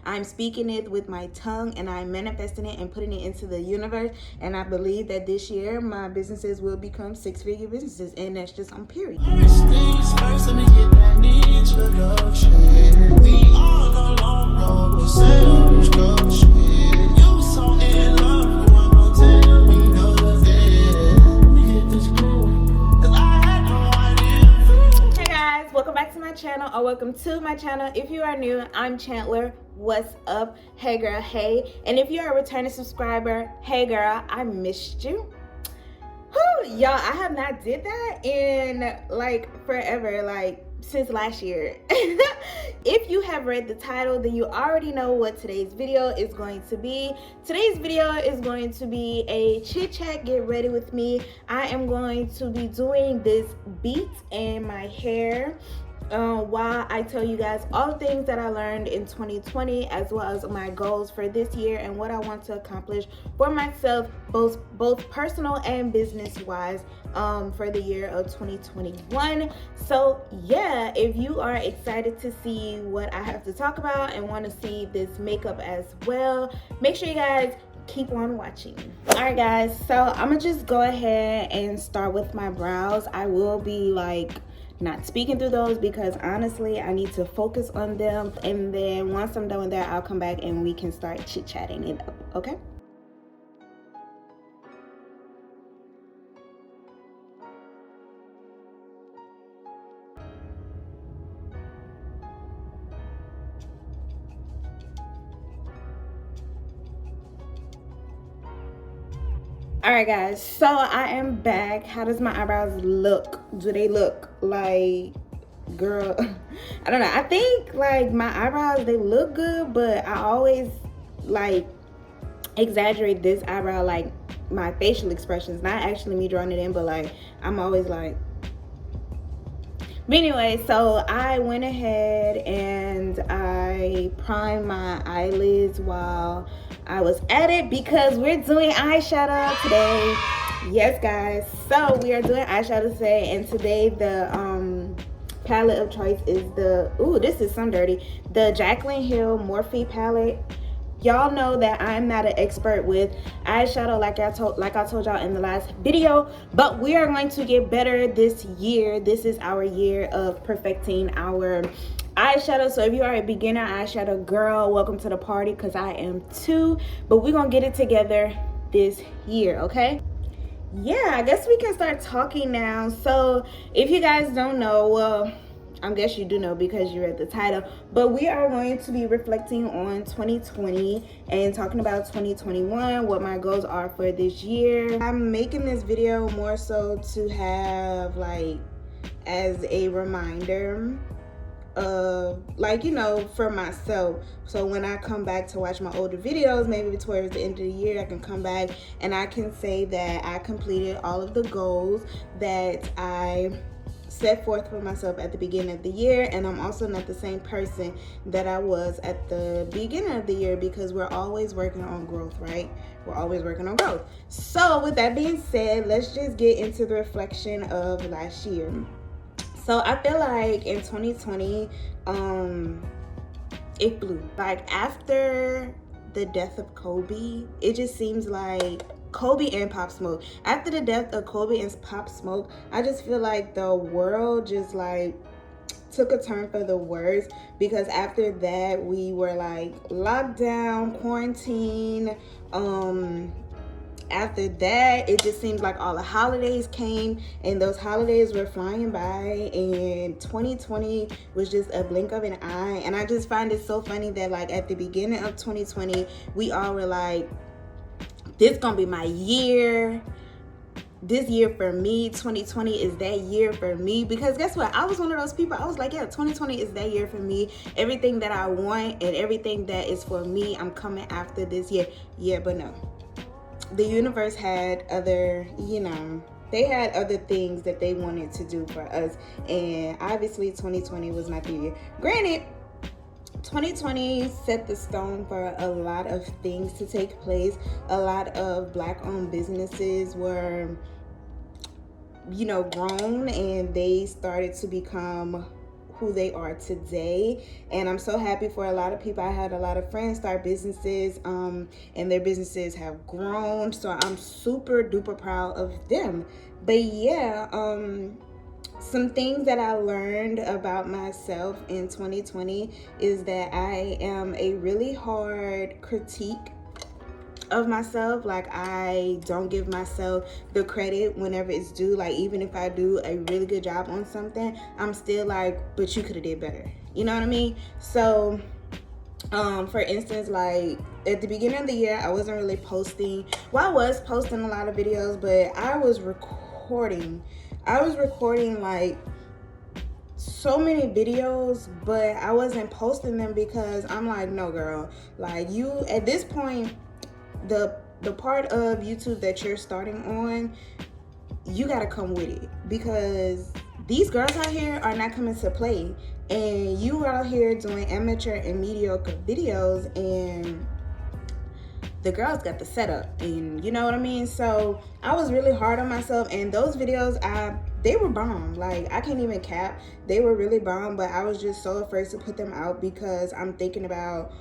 I'm speaking it with my tongue and I'm manifesting it and putting it into the universe. And I believe that this year my businesses will become six-figure businesses, and that's just on period. Welcome back to my channel, or welcome to my channel. If you are new, I'm Chantler. What's up? Hey girl, hey. And if you're a returning subscriber, hey girl, I missed you. Whew, y'all, I have not did that in like forever, like since last year. If you have read the title, then you already know what today's video is going to be. Today's video is going to be a chit chat. Get ready with me. I am going to be doing this beat in my hair while I tell you guys all the things that I learned in 2020, as well as my goals for this year and what I want to accomplish for myself, both personal and business wise, for the year of 2021. So yeah, if you are excited to see what I have to talk about and want to see this makeup as well, make sure you guys keep on watching. All right guys, so I'm gonna just go ahead and start with my brows. I will be like not speaking through those because honestly I need to focus on them, and then once I'm done with that, I'll come back and we can start chit-chatting it up, okay? All right guys, so I am back. How does my eyebrows look? Do they look like, girl, I don't know. I think like my eyebrows, they look good, but I always like exaggerate this eyebrow, like my facial expressions, not actually me drawing it in, but like I'm always like. But anyway, so I went ahead and I primed my eyelids while I was at it because we're doing eyeshadow today. Yes guys, so we are doing eyeshadow today, and today the palette of choice is the, ooh, this is some dirty, the Jaclyn Hill Morphe palette. Y'all know that I'm not an expert with eyeshadow like I told y'all in the last video, but we are going to get better this year. This is our year of perfecting our eyeshadow. So if you are a beginner eyeshadow girl, welcome to the party, because I am too. But we're gonna get it together this year, okay? Yeah, I guess we can start talking now. So if you guys don't know, well, I guess you do know because you read the title, but we are going to be reflecting on 2020 and talking about 2021, what my goals are for this year. I'm making this video more so to have like as a reminder of, like, you know, for myself. So when I come back to watch my older videos, maybe towards the end of the year, I can come back and I can say that I completed all of the goals that I set forth for myself at the beginning of the year. And I'm also not the same person that I was at the beginning of the year, because we're always working on growth, right? We're always working on growth. So with that being said, let's just get into the reflection of last year. So I feel like in 2020, it blew. Like after the death of Kobe, it just seems like Kobe and Pop Smoke. After the death of Kobe and Pop Smoke, I just feel like the world just like took a turn for the worse, because after that we were like locked down, quarantine. After that, it just seems like all the holidays came, and those holidays were flying by, and 2020 was just a blink of an eye. And I just find it so funny that like at the beginning of 2020, we all were like, this gonna be my year. This year for me, 2020 is that year for me. Because guess what? I was one of those people. I was like, yeah, 2020 is that year for me. Everything that I want and everything that is for me, I'm coming after this year. Yeah, but no. The universe had other, you know, they had other things that they wanted to do for us. And obviously 2020 was not the year. Granted, 2020 set the stone for a lot of things to take place. A lot of Black-owned businesses were, you know, grown, and they started to become who they are today. And I'm so happy for a lot of people. I had a lot of friends start businesses, and their businesses have grown, so I'm super duper proud of them. But yeah, some things that I learned about myself in 2020 is that I am a really hard critique of myself. Like, I don't give myself the credit whenever it's due. Like, even if I do a really good job on something, I'm still like, but you could have did better, you know what I mean? So for instance, like at the beginning of the year, I wasn't really posting. Well, I was posting a lot of videos, but I was recording like so many videos, but I wasn't posting them because I'm like, no girl, like, you at this point, the part of YouTube that you're starting on, you gotta come with it, because these girls out here are not coming to play, and you out here doing amateur and mediocre videos, and the girls got the setup, and you know what I mean? So I was really hard on myself, and those videos, they were bomb. Like, I can't even cap, they were really bomb, but I was just so afraid to put them out because I'm thinking about,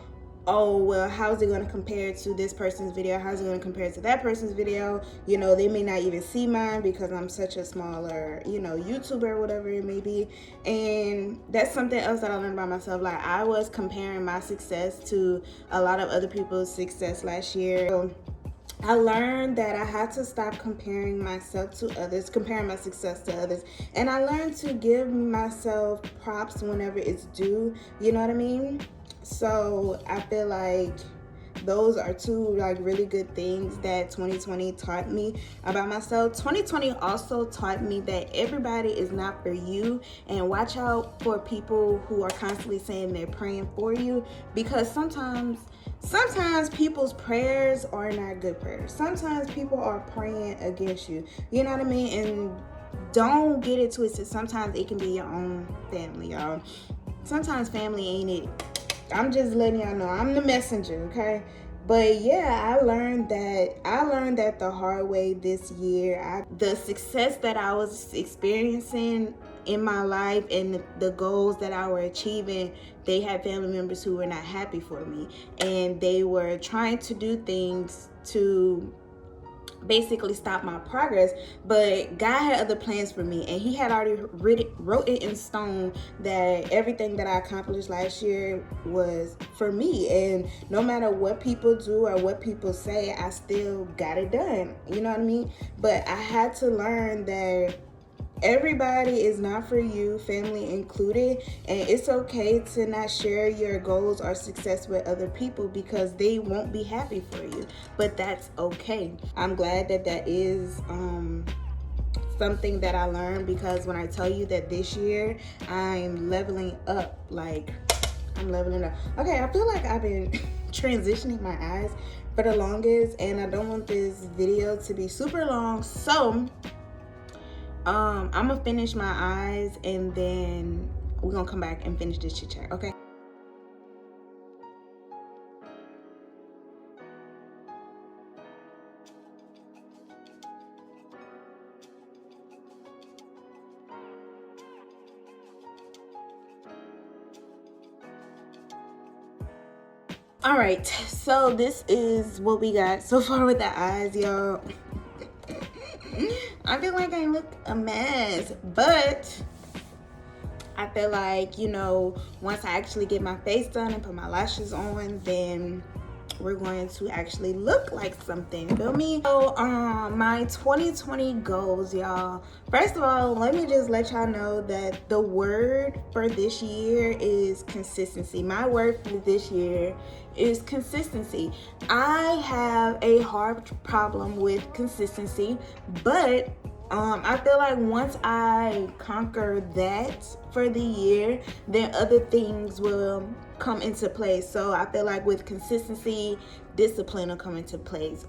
oh, well, how's it going to compare to this person's video? How's it going to compare to that person's video? You know, they may not even see mine because I'm such a smaller, you know, YouTuber, whatever it may be. And that's something else that I learned about myself. Like, I was comparing my success to a lot of other people's success last year. So I learned that I had to stop comparing myself to others, comparing my success to others. And I learned to give myself props whenever it's due. You know what I mean? So I feel like those are two like really good things that 2020 taught me about myself. 2020 also taught me that everybody is not for you, and watch out for people who are constantly saying they're praying for you, because sometimes people's prayers are not good prayers. Sometimes people are praying against you, you know what I mean? And don't get it twisted. Sometimes it can be your own family, y'all. Sometimes family ain't it. I'm just letting y'all know I'm the messenger, okay? But yeah, I learned that the hard way this year. The success that I was experiencing in my life and the goals that I were achieving, they had family members who were not happy for me, and they were trying to do things to basically stop my progress. But God had other plans for me, and he had already wrote it in stone that everything that I accomplished last year was for me, and no matter what people do or what people say, I still got it done, you know what I mean? But I had to learn that everybody is not for you, family included, and it's okay to not share your goals or success with other people because they won't be happy for you. But that's okay. I'm glad that that is something that I learned, because when I tell you that this year I'm leveling up, like I'm leveling up. Okay, I feel like I've been transitioning my eyes for the longest, and I don't want this video to be super long, so I'm gonna finish my eyes and then we're gonna come back and finish this chit chat, okay? All right, so this is what we got so far with the eyes, y'all. I feel like I look a mess, but I feel like, you know, once I actually get my face done and put my lashes on, then we're going to actually look like something, feel me? So my 2020 goals, y'all. First of all, let me just let y'all know that the word for this year is consistency. My word for this year is consistency. I have a hard problem with consistency, but I feel like once I conquer that for the year, then other things will come into place. So I feel like with consistency, discipline will come into place.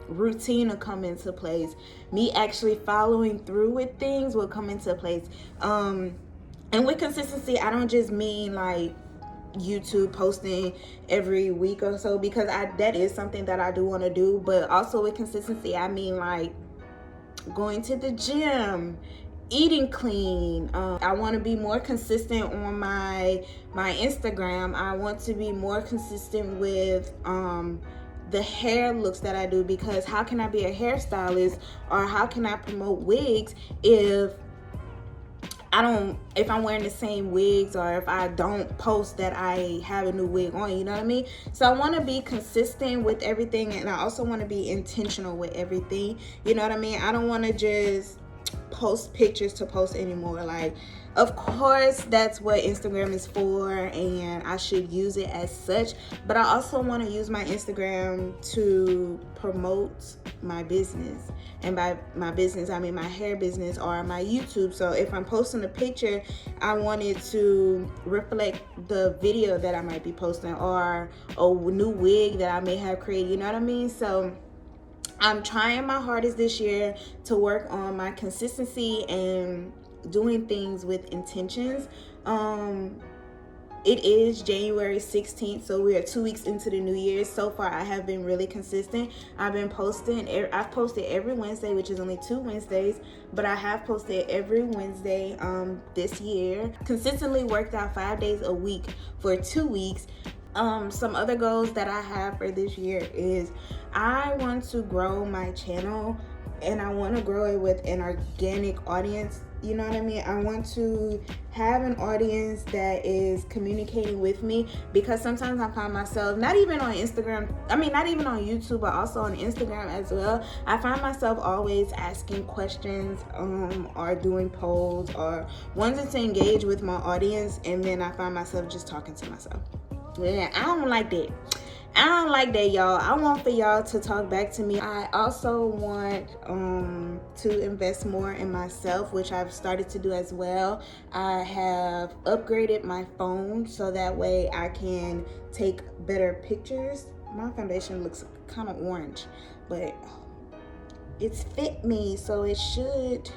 Routine will come into place. Me actually following through with things will come into place. And with consistency, I don't just mean like YouTube posting every week or so, because that is something that I do want to do. But also with consistency, I mean like going to the gym eating clean. I want to be more consistent on my Instagram. I want to be more consistent with the hair looks that I do, because how can I be a hairstylist or how can I promote wigs if I'm wearing the same wigs, or if I don't post that I have a new wig on, you know what I mean? So I want to be consistent with everything, and I also want to be intentional with everything, you know what I mean? I don't want to just post pictures to post anymore. Like, of course that's what Instagram is for, and I should use it as such, but I also want to use my Instagram to promote my business. And by my business, I mean my hair business or my YouTube. So if I'm posting a picture, I want it to reflect the video that I might be posting, or a new wig that I may have created, you know what I mean? So I'm trying my hardest this year to work on my consistency and doing things with intentions. It is January 16th, so we are 2 weeks into the new year. So far, I have been really consistent. I've been posting. I've posted every Wednesday, which is only 2 Wednesdays, but I have posted every Wednesday this year. Consistently worked out 5 days a week for 2 weeks. Some other goals that I have for this year is I want to grow my channel, and I want to grow it with an organic audience. You know what I mean? I want to have an audience that is communicating with me, because sometimes I find myself, not even on Instagram, not even on YouTube, but also on Instagram as well, I find myself always asking questions or doing polls or wanting to engage with my audience, and then I find myself just talking to myself. Yeah, I don't like that. I don't like that, y'all. I want for y'all to talk back to me. I also want to invest more in myself, which I've started to do as well. I have upgraded my phone so that way I can take better pictures. My foundation looks kind of orange, but it's fit me, so it should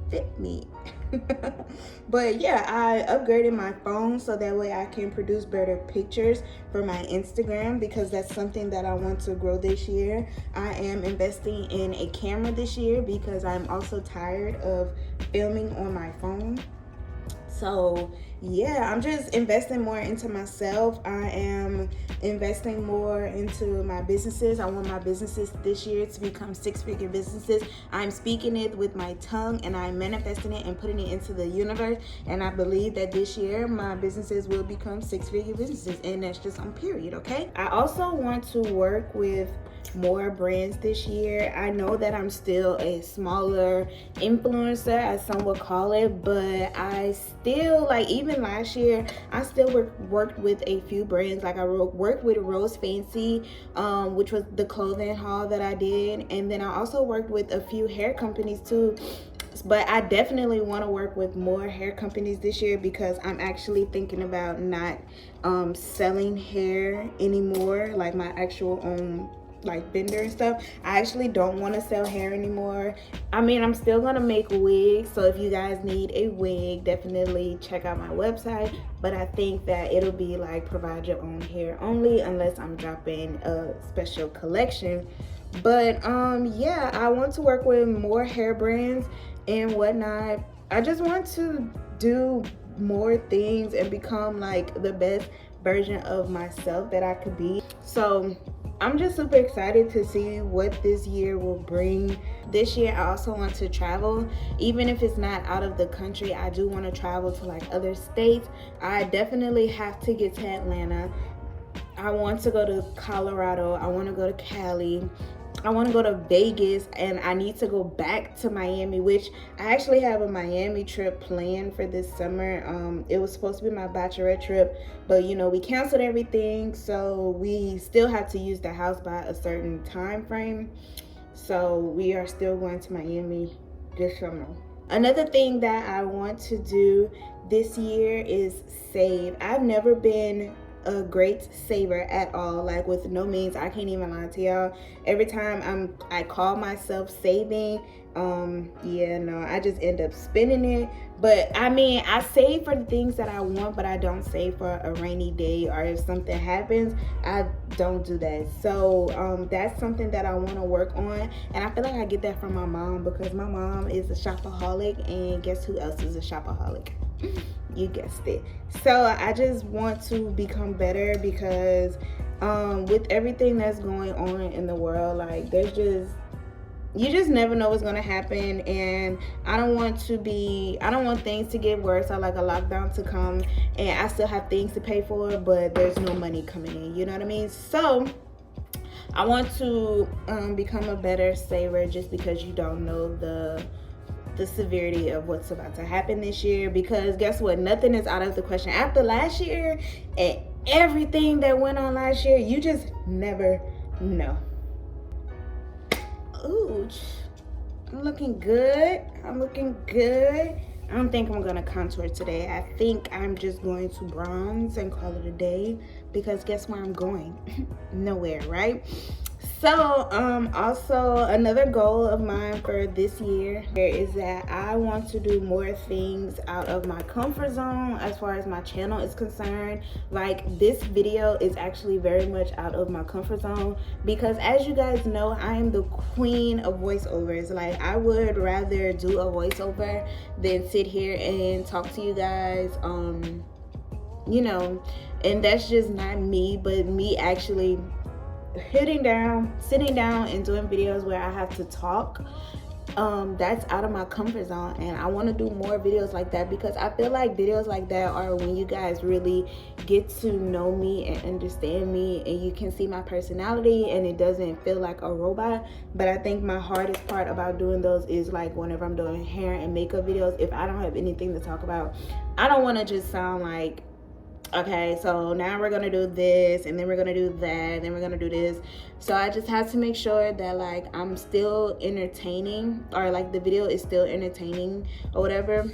fit me. But yeah, I upgraded my phone so that way I can produce better pictures for my Instagram, because that's something that I want to grow this year. I am investing in a camera this year because I'm also tired of filming on my phone. So yeah, I'm just investing more into myself. I am investing more into my businesses. I want my businesses this year to become 6-figure businesses. I'm speaking it with my tongue, and I'm manifesting it and putting it into the universe. And I believe that this year my businesses will become 6-figure businesses, and that's just on period, okay? I also want to work with more brands this year. I know that I'm still a smaller influencer, as some would call it, but I still, like, even last year, I still worked with a few brands. Like, I worked with Rose Fancy, which was the clothing haul that I did, and then I also worked with a few hair companies too. But I definitely want to work with more hair companies this year, because I'm actually thinking about not selling hair anymore, like my actual own like vendor and stuff. I actually don't want to sell hair anymore. I'm still gonna make wigs, so if you guys need a wig, definitely check out my website, but I think that it'll be like provide your own hair only, unless I'm dropping a special collection. But yeah, I want to work with more hair brands and whatnot. I just want to do more things and become like the best version of myself that I could be. So I'm just super excited to see what this year will bring. This year, I also want to travel. Even if it's not out of the country, I do want to travel to like other states. I definitely have to get to Atlanta. I want to go to Colorado. I want to go to Cali. I want to go to Vegas, and I need to go back to Miami, which I actually have a Miami trip planned for this summer. It was supposed to be my bachelorette trip, but we canceled everything, so we still have to use the house by a certain time frame. So we are still going to Miami this summer. Another thing that I want to do this year is save. I've never been a great saver at all. Like, with no means, I can't even lie to y'all. Every time I call myself saving, yeah, no, I just end up spending it. But I mean, I save for the things that I want, but I don't save for a rainy day, or if something happens, I don't do that. So that's something that I want to work on, and I feel like I get that from my mom, because my mom is a shopaholic, and guess who else is a shopaholic? You guessed it. So I just want to become better, because with everything that's going on in the world, like, you just never know what's gonna happen, and I don't want things to get worse, or like a lockdown to come and I still have things to pay for, but there's no money coming in, you know what I mean? So I want to become a better saver, just because you don't know the severity of what's about to happen this year. Because guess what, nothing is out of the question after last year and everything that went on last year. You just never know. Ooh, I'm looking good. I don't think I'm gonna contour today. I think I'm just going to bronze and call it a day, because guess where I'm going? Nowhere, right? So also another goal of mine for this year is that I want to do more things out of my comfort zone as far as my channel is concerned. Like, this video is actually very much out of my comfort zone, because as you guys know, I am the queen of voiceovers. Like, I would rather do a voiceover than sit here and talk to you guys, you know, and that's just not me. But me actually sitting down and doing videos where I have to talk, that's out of my comfort zone, and I want to do more videos like that, because I feel like videos like that are when you guys really get to know me and understand me, and you can see my personality, and it doesn't feel like a robot. But I think my hardest part about doing those is like whenever I'm doing hair and makeup videos, if I don't have anything to talk about, I don't want to just sound like, okay, so now we're gonna do this, and then we're gonna do that, and then we're gonna do this. So I just have to make sure that, like, I'm still entertaining, or like the video is still entertaining or whatever,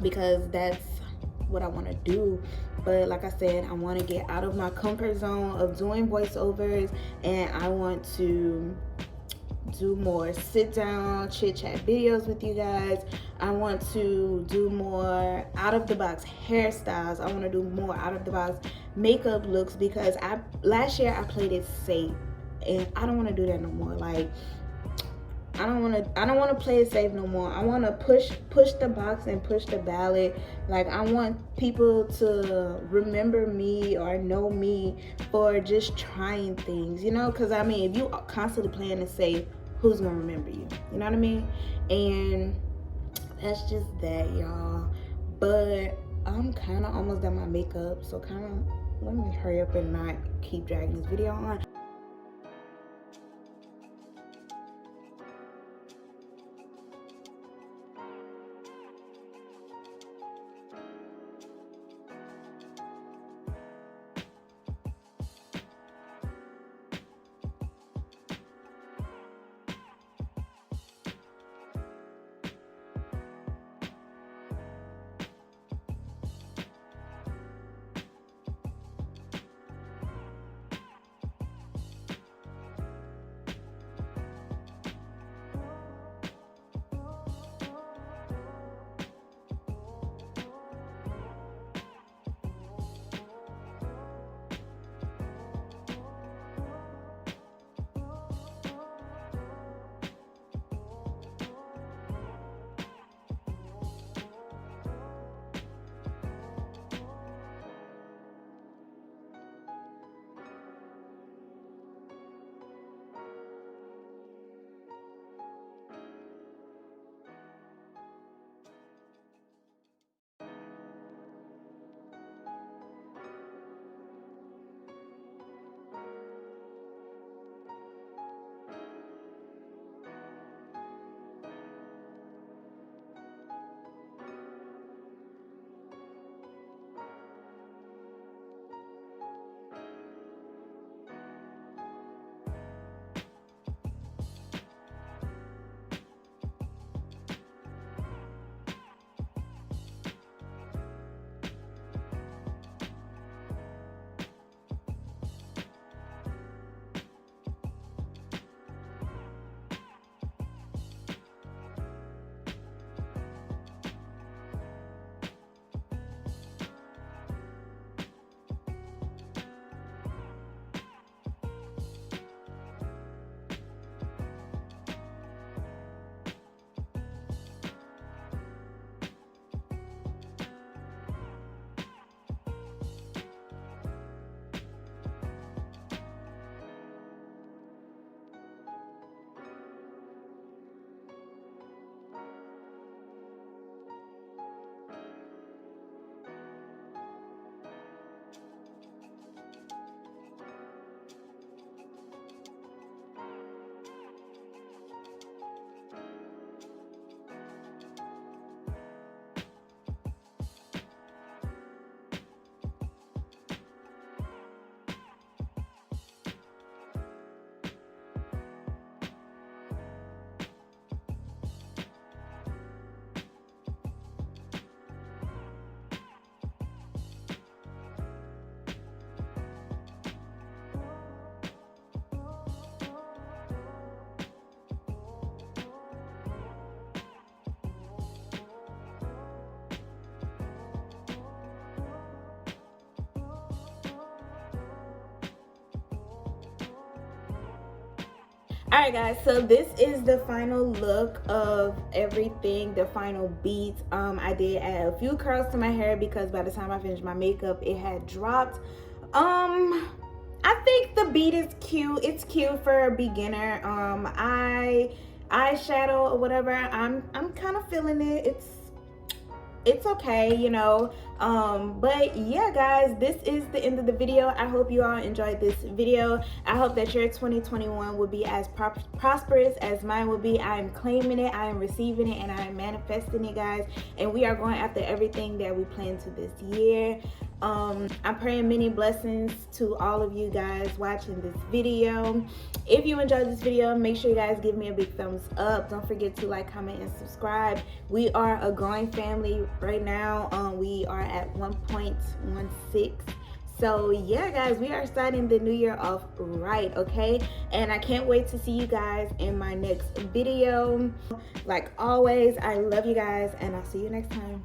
because that's what I want to do. But like I said, I want to get out of my comfort zone of doing voiceovers, and I want to do more sit down chit chat videos with you guys. I want to do more out of the box hairstyles. I want to do more out of the box makeup looks, because last year I played it safe, and I don't want to do that no more. Like, I don't want to play it safe no more. I want to push the box and push the ballot. Like, I want people to remember me or know me for just trying things, you know? Because I mean, if you are constantly playing it safe, who's gonna remember you? You know what I mean? And that's just that, y'all. But I'm kind of almost done my makeup, so kind of let me hurry up and not keep dragging this video on. All right, guys, so this is the final look of everything, the final beats. I did add a few curls to my hair because by the time I finished my makeup, it had dropped. I think the beat is cute. It's cute for a beginner. Eyeshadow or whatever, I'm kind of feeling it. It's okay, you know. But yeah, guys, this is the end of the video. I hope you all enjoyed this video. I hope that your 2021 will be as prosperous as mine will be. I am claiming it, I am receiving it, and I am manifesting it, guys, and we are going after everything that we plan to this year. I'm praying many blessings to all of you guys watching this video. If you enjoyed this video, make sure you guys give me a big thumbs up. Don't forget to like, comment, and subscribe. We are a growing family right now. We are at 1.16. So yeah, guys, we are starting the new year off right, okay? And I can't wait to see you guys in my next video. Like always, I love you guys, and I'll see you next time.